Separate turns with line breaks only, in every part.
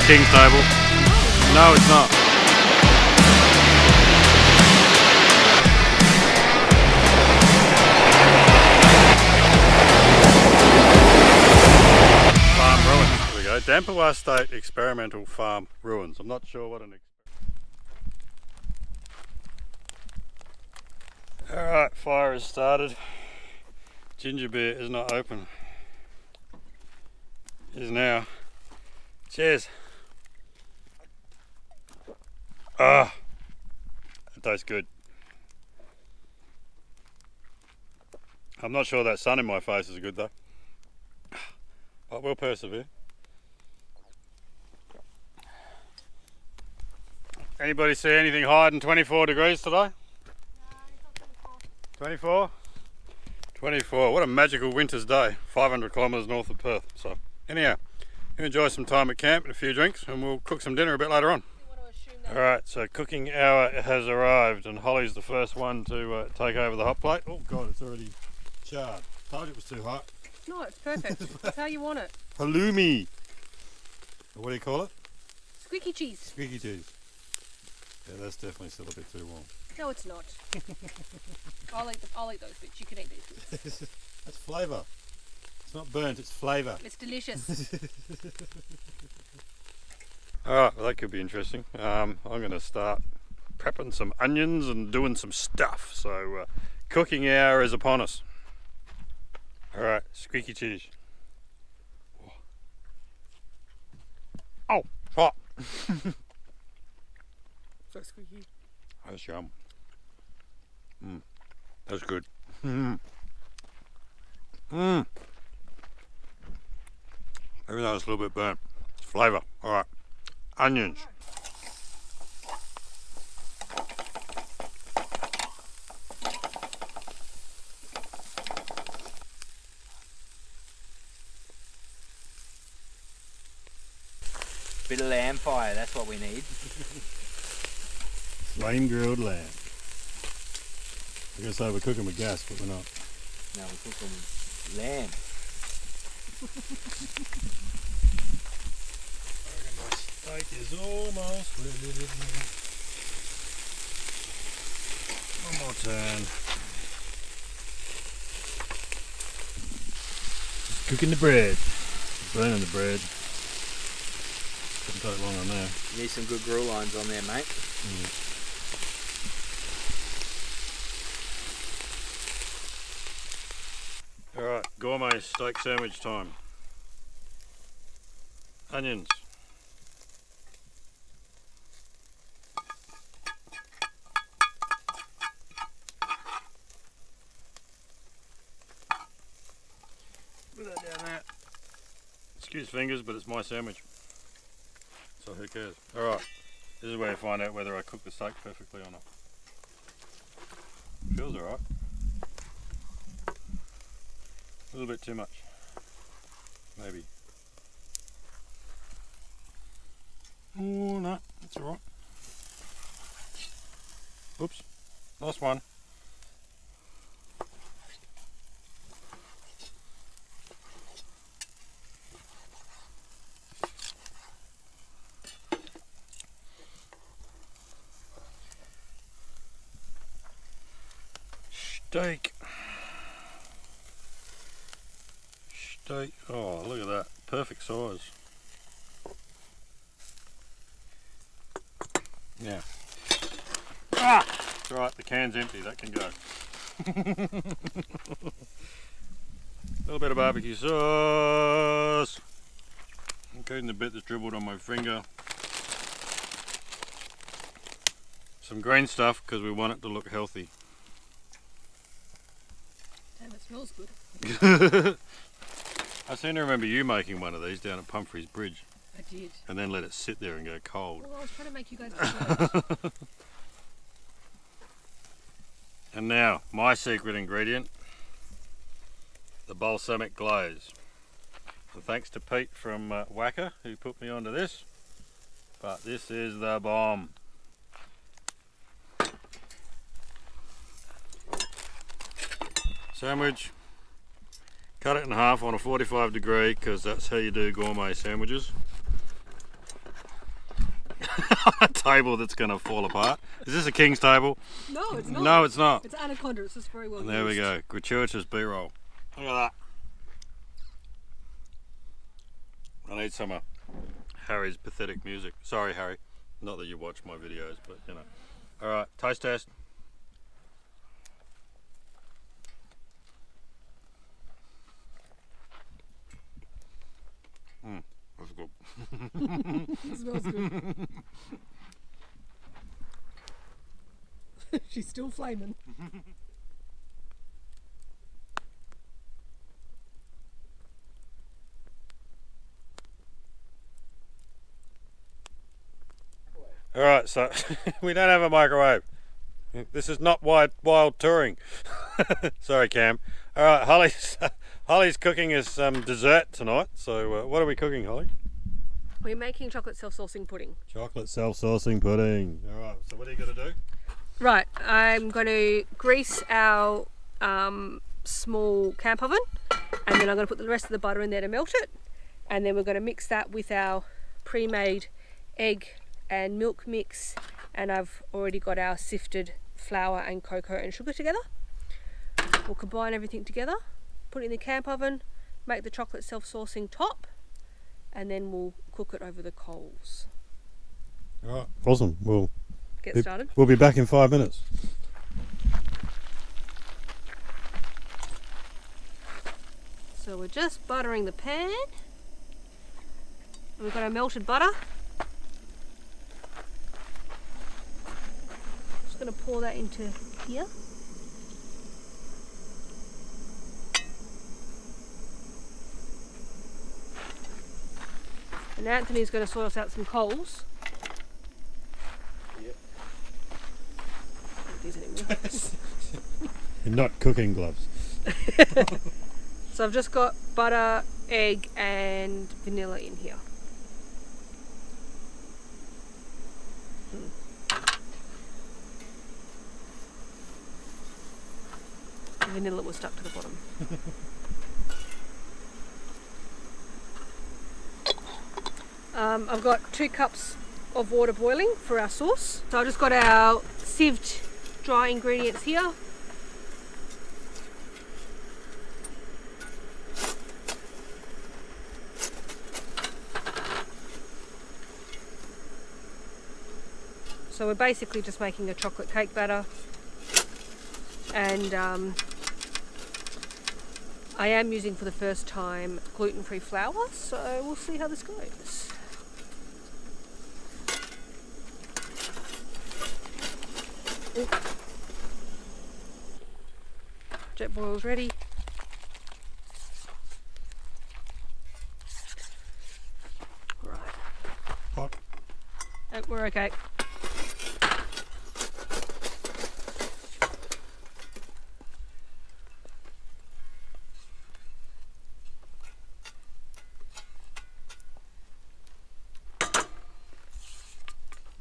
king's table. No, it's not. Farm ruins. There we go. Dampawa State Experimental Farm Ruins. I'm not sure what an. Alright, fire has started. Ginger beer is not open. It is now. Cheers. Ah, it tastes good. I'm not sure that sun in my face is good though. But we'll persevere. Anybody see anything higher than 24 degrees today? 24? 24. What a magical winter's day. 500 kilometres north of Perth. So anyhow, you enjoy some time at camp and a few drinks, and we'll cook some dinner a bit later on. Alright, so cooking hour has arrived, and Holly's the first one to take over the hot plate. Oh god, it's already charred. Told you it was too hot.
No, it's perfect. That's how you want it.
Halloumi. What do you call it?
Squeaky cheese.
Squeaky cheese. Yeah, that's definitely still a bit too warm.
No, it's not. I'll eat those bits. You can eat these bits.
That's flavour. It's not burnt, it's flavour.
It's delicious.
Alright, well that could be interesting. I'm going to start prepping some onions and doing some stuff. So cooking hour is upon us. Alright, squeaky cheese. Oh, it's hot.
So squeaky.
That's yum. That's good. Even though it's a little bit burnt, it's flavour. Alright, onions.
Bit of lamb fire, that's what we need.
Flame grilled lamb. I guess say we're cooking with gas, but we're not.
No, we're cooking lamb.
I reckon my steak is almost ready. One more turn. Just cooking the bread. Burning the bread. Didn't take long on there.
You need some good grill lines on there, mate.
Alright, gourmet steak sandwich time. Onions. Put that down there. Excuse fingers, but it's my sandwich. So who cares? Alright, this is where you find out whether I cook the steak perfectly or not. Feels alright. A little bit too much. Maybe. Oh no, that's alright. Oops, lost one. Steak. Steak. Oh, look at that. Perfect size. Yeah. Ah! It's alright, the can's empty. That can go. A little bit of barbecue sauce. Including the bit that's dribbled on my finger. Some green stuff because we want it to look healthy.
Damn, it smells good.
I seem to remember you making one of these down at Pumphrey's Bridge.
I did.
And then let it sit there and go cold.
Well, I was trying to make you guys do
And now, my secret ingredient, the balsamic glaze. And thanks to Pete from Wacker who put me onto this. But this is the bomb. Sandwich. Cut it in half on a 45 degree because that's how you do gourmet sandwiches. a table that's going to fall apart. Is this a king's table?
No, it's not.
No, it's not.
It's anaconda. It's just very well
There we
used.
go. Gratuitous B-roll. Look at that. I need some of Harry's pathetic music. Sorry, Harry. Not that you watch my videos, but you know. Alright, taste test. That's good.
It smells good. She's still flaming.
Alright, so we don't have a microwave. This is not wild touring. Sorry, Cam. Alright, Holly's cooking us some dessert tonight. So what are we cooking, Holly?
We're making chocolate self-saucing pudding.
Chocolate self-saucing pudding. Alright, so what are you going to do?
Right, I'm going to grease our small camp oven, and then I'm going to put the rest of the butter in there to melt it, and then we're going to mix that with our pre-made egg and milk mix, and I've already got our sifted flour and cocoa and sugar together. We'll combine everything together, put it in the camp oven, make the chocolate self-saucing top, and then we'll cook it over the coals.
Alright, awesome.
Get started.
We'll be back in 5 minutes.
So we're just buttering the pan. And we've got our melted butter. Just going to pour that into here. And Anthony's going to sort us out some coals.
Yep.
These anymore.
You're not cooking gloves.
So I've just got butter, egg and vanilla in here. The vanilla was stuck to the bottom. I've got 2 cups of water boiling for our sauce. So I've just got our sieved dry ingredients here. So we're basically just making a chocolate cake batter, and I am using for the first time gluten-free flour, so we'll see how this goes. Ooh. Jet boil's ready. Right.
Hot.
We're okay.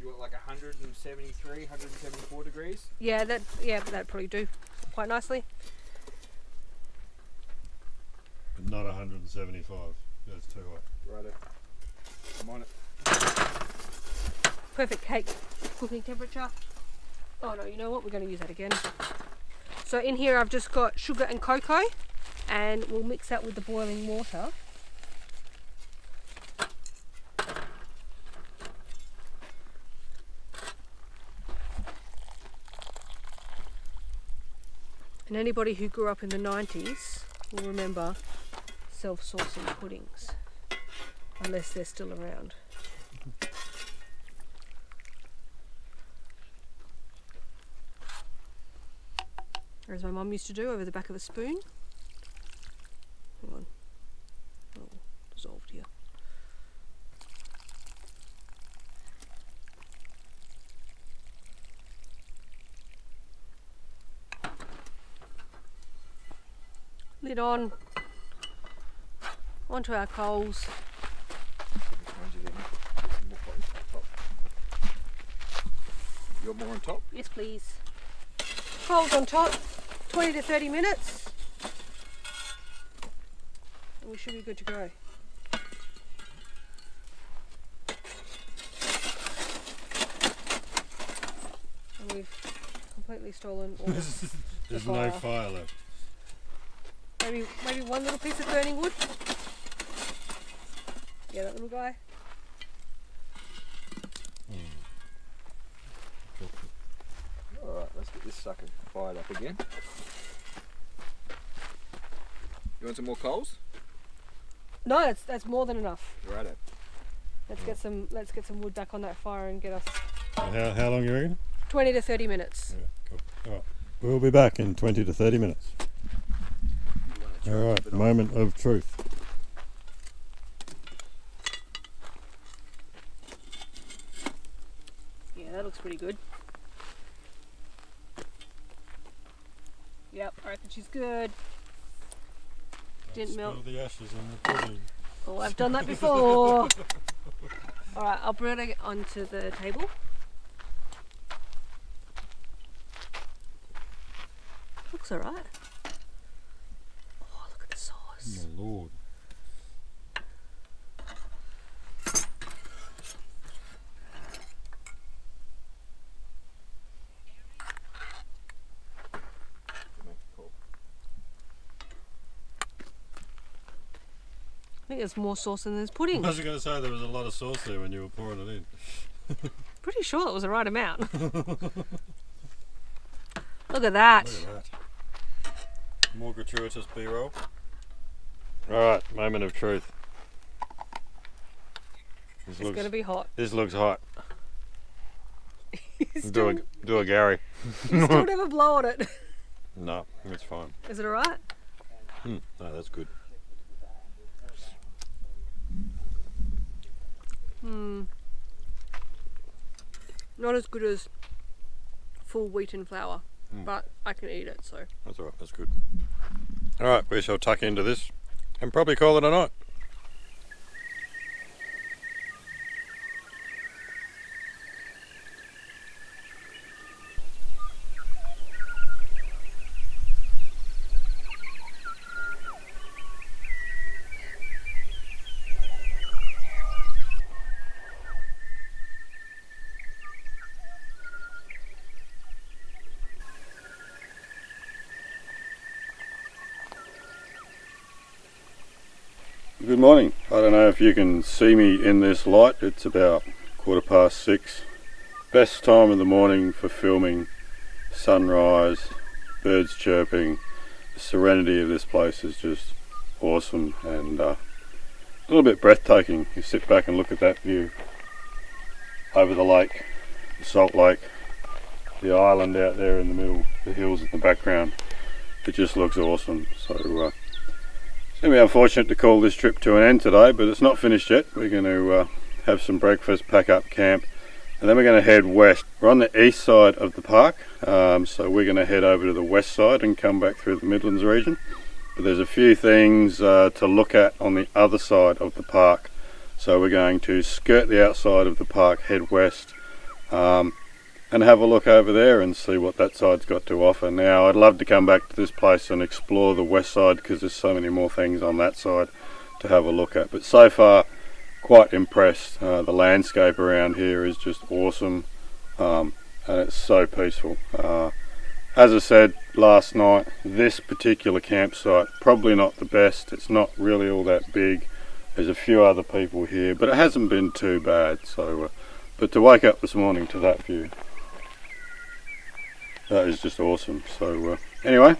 You want like 173, 174 degrees?
Yeah, that'd probably do quite nicely.
But not 175. That's too hot.
Righto. I'm on it.
Perfect cake cooking temperature. Oh no, you know what? We're going to use that again. So in here I've just got sugar and cocoa, and we'll mix that with the boiling water. And anybody who grew up in the 90s will remember self-saucing puddings, unless they're still around. As my mum used to do over the back of a spoon. Hang on. Oh, dissolved here. Lid on. Onto our coals.
You want more on top?
Yes, please. Coals on top. 20 to 30 minutes. And we should be good to go. we've completely stolen all the
There's
fire.
no fire left.
Maybe one little piece of burning wood. Yeah, that little guy.
Alright, let's get this sucker fired up again. You want some more coals?
No, that's more than enough.
Righto.
Let's get some wood back on that fire and get us
How long you reckon?
20 to 30 minutes.
Yeah, cool. Alright. We'll be back in 20 to 30 minutes. Alright, moment of truth.
Yeah, that looks pretty good. Yep, I reckon she's good. Didn't melt.
Spill the ashes in the pudding.
Oh, I've done that before. Alright, I'll bring it onto the table. Looks alright. Oh, look at the sauce.
My lord.
I think there's more sauce than there's pudding.
I was going to say there was a lot of sauce there when you were pouring it in.
Pretty sure that was the right amount. Look at that.
Look at that. More gratuitous B-roll. Alright, moment of truth.
It's going to be hot.
This looks hot.
Still,
Do a Gary.
you still never blow on it.
No, it's fine.
Is it alright?
No, that's good.
Not as good as full wheaten flour, but I can eat it, so.
That's alright, that's good. Alright, we shall tuck into this and probably call it a night. Good morning. I don't know if you can see me in this light. It's about 6:15. Best time of the morning for filming. Sunrise, birds chirping. The serenity of this place is just awesome and a little bit breathtaking. You sit back and look at that view over the lake, the salt lake, the island out there in the middle, the hills in the background. It just looks awesome. So it's going to be unfortunate to call this trip to an end today, but it's not finished yet. We're going to have some breakfast, pack up camp, and then we're going to head west. We're on the east side of the park, so we're going to head over to the west side and come back through the Midlands region. But there's a few things to look at on the other side of the park. So we're going to skirt the outside of the park, head west, and have a look over there and see what that side's got to offer. Now, I'd love to come back to this place and explore the west side because there's so many more things on that side to have a look at. But so far, quite impressed. The landscape around here is just awesome, and it's so peaceful. As I said last night, this particular campsite, probably not the best. It's not really all that big. There's a few other people here, but it hasn't been too bad. So, but to wake up this morning to that view, that is just awesome. So anyway,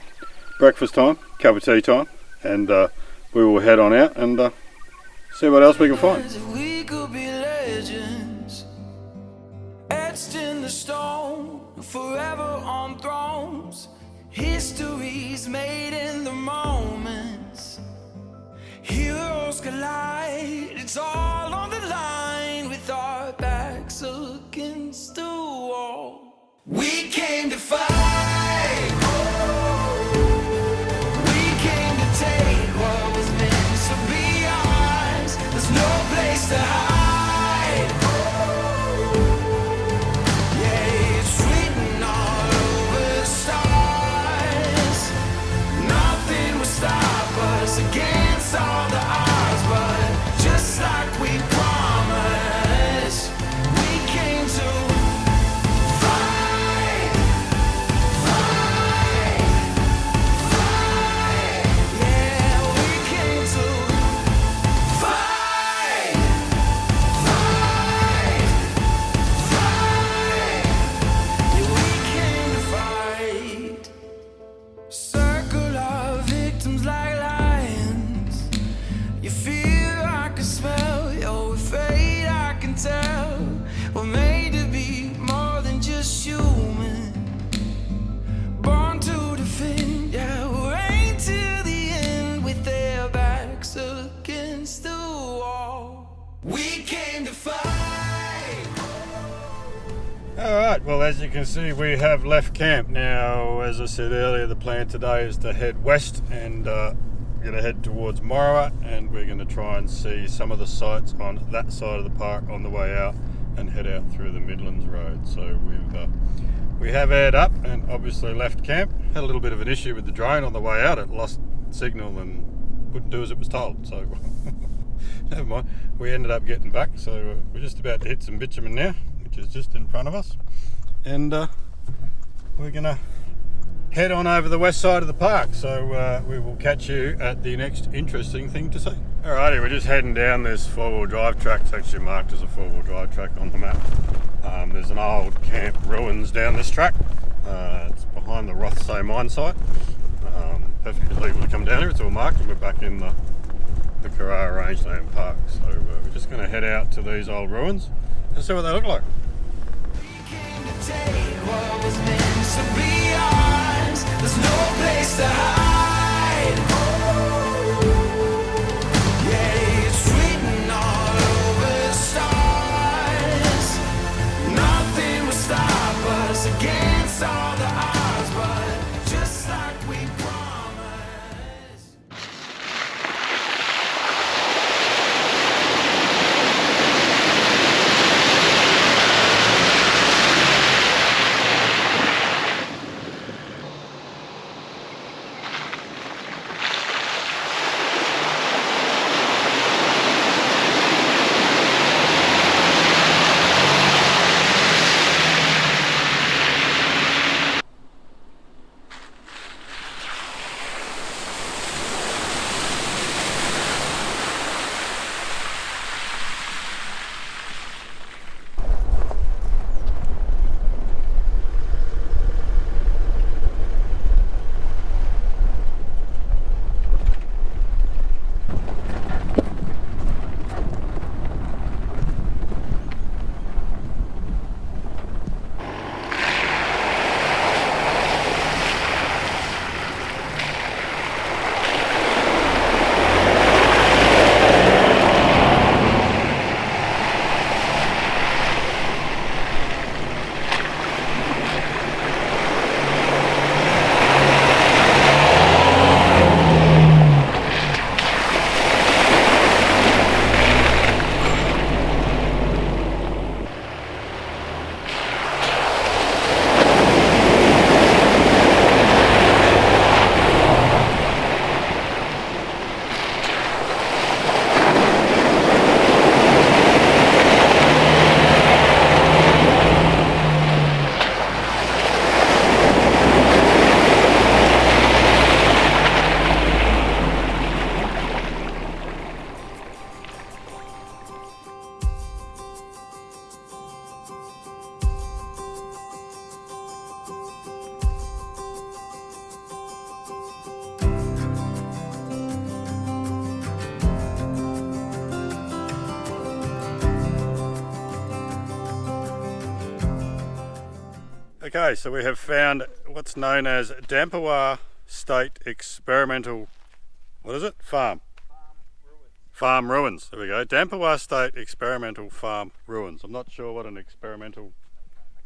breakfast time, cup of tea time, and we will head on out and see what else we can find.
We could be legends, etched in the stone, forever on thrones. Histories made in the moments. Heroes collide, it's all on the line with our backs against the wall. We came to fight. We came to take what was meant to be ours. There's no place to hide. Yeah, it's written all over the stars. Nothing will stop us against all the odds. But just like we promised, we came to fight. We came to fight.
Alright, well as you can see we have left camp now. As I said earlier, the plan today is to head west and gonna head towards Morawa, and we're going to try and see some of the sites on that side of the park on the way out and head out through the Midlands Road. So we have aired up and obviously left camp. Had a little bit of an issue with the drone on the way out. It lost signal and wouldn't do as it was told, so never mind. We ended up getting back, so we're just about to hit some bitumen now, which is just in front of us, and we're gonna head on over the west side of the park. So we will catch you at the next interesting thing to see. Alrighty, we're just heading down this four-wheel drive track. It's actually marked as a four-wheel drive track on the map. There's an old camp ruins down this track. It's behind the Rothsay mine site. Perfectly legal to come down here. It's all marked, and we're back in the Karara Rangeland Park. So we're just going to head out to these old ruins and see what they look like.
We came to take what was meant to be ours. There's no place to hide. Yeah, it's written all over the stars. Nothing will stop us against all the odds, but just like we promised.
Okay, so we have found what's known as Dampawa State Experimental, what is it? Farm ruins. There we go. Dampawa State Experimental Farm ruins. I'm not sure what an experimental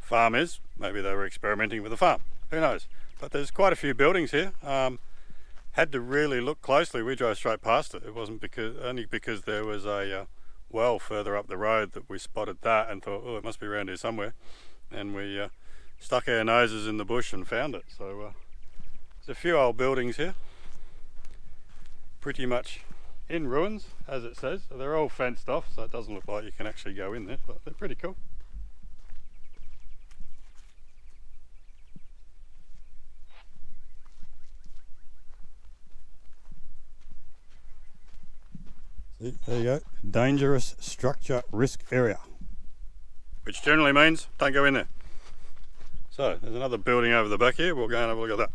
farm is. Maybe they were experimenting with a farm. Who knows? But there's quite a few buildings here. Had to really look closely. We drove straight past it. It wasn't only because there was a well further up the road that we spotted that and thought, oh, it must be around here somewhere. And we stuck our noses in the bush and found it. So there's a few old buildings here, pretty much in ruins, as it says. So they're all fenced off, so it doesn't look like you can actually go in there, but they're pretty cool. See, there you go. Dangerous structure risk area, which generally means don't go in there. So there's another building over the back here. We'll go and have a look at that.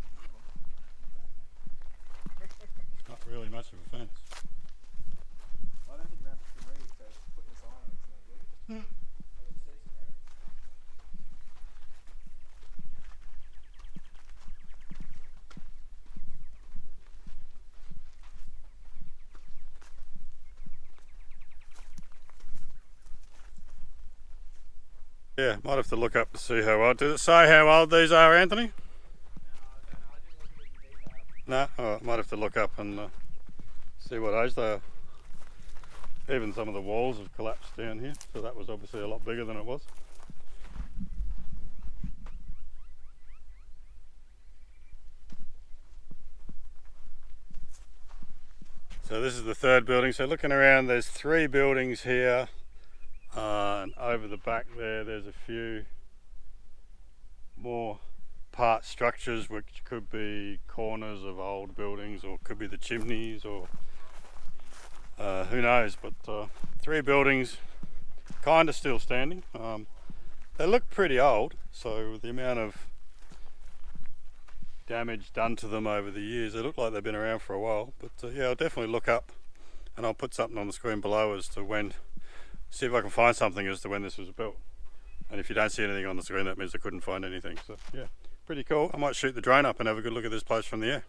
Not really much of a fence.
I don't think rabbits can read, so putting a sign on it's no good.
Yeah, might have to look up to see how old. Did it say how old these are, Anthony? No? Alright, might have to look up and see what age they are. Even some of the walls have collapsed down here, so that was obviously a lot bigger than it was. So this is the third building. So looking around, there's 3 buildings here, and over the back there's a few more part structures which could be corners of old buildings, or could be the chimneys, or who knows. But 3 buildings kind of still standing. They look pretty old, so the amount of damage done to them over the years, they look like they've been around for a while. But yeah, I'll definitely look up, and I'll put something on the screen below as to when, see if I can find something as to when this was built. And if you don't see anything on the screen, that means I couldn't find anything. So yeah, pretty cool. I might shoot the drone up and have a good look at this place from the air.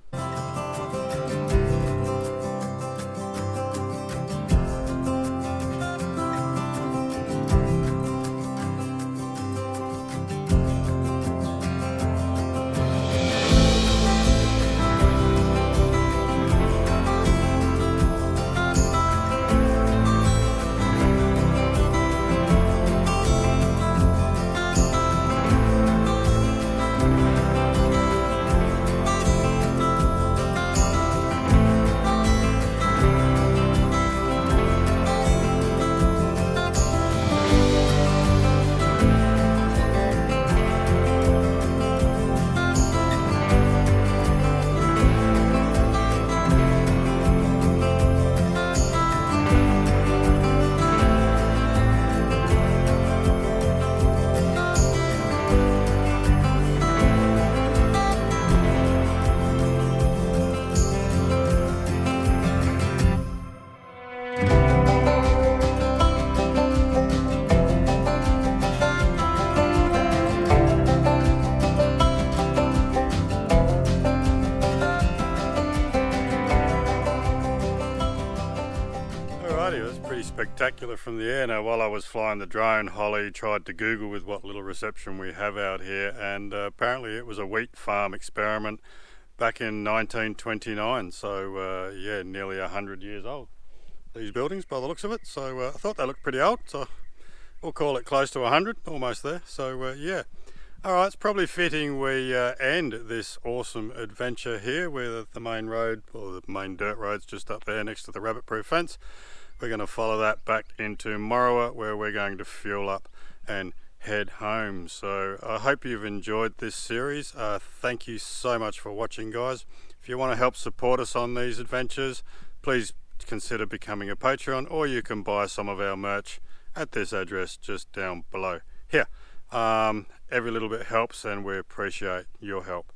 Spectacular from the air. Now, while I was flying the drone, Holly tried to Google with what little reception we have out here, and apparently it was a wheat farm experiment back in 1929. So yeah, nearly 100 years old, these buildings by the looks of it. So I thought they looked pretty old, so we'll call it close to 100, almost there. So yeah, all right, it's probably fitting we end this awesome adventure here with the main road, or the main dirt road's just up there next to the rabbit proof fence. We're going to follow that back into Morowa, where we're going to fuel up and head home. So I hope you've enjoyed this series. Thank you so much for watching, guys. If you want to help support us on these adventures, please consider becoming a Patreon, or you can buy some of our merch at this address just down below here. Every little bit helps, and we appreciate your help.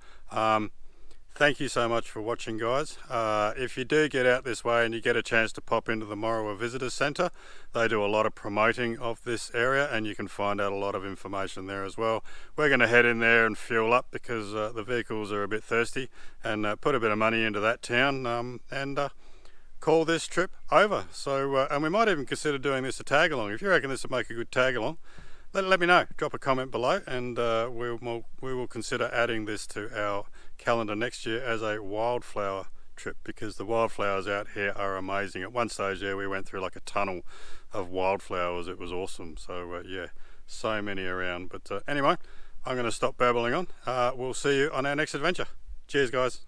Thank you so much for watching, guys. If you do get out this way and you get a chance to pop into the Morowa Visitor Centre, they do a lot of promoting of this area, and you can find out a lot of information there as well. We're going to head in there and fuel up because the vehicles are a bit thirsty, and put a bit of money into that town, and call this trip over. So and we might even consider doing this a tag along. If you reckon this would make a good tag along, let me know. Drop a comment below, and we will consider adding this to our calendar next year as a wildflower trip, because the wildflowers out here are amazing. At one stage, yeah, we went through like a tunnel of wildflowers. It was awesome. So yeah, so many around. But anyway, I'm going to stop babbling on. We'll see you on our next adventure. Cheers, guys.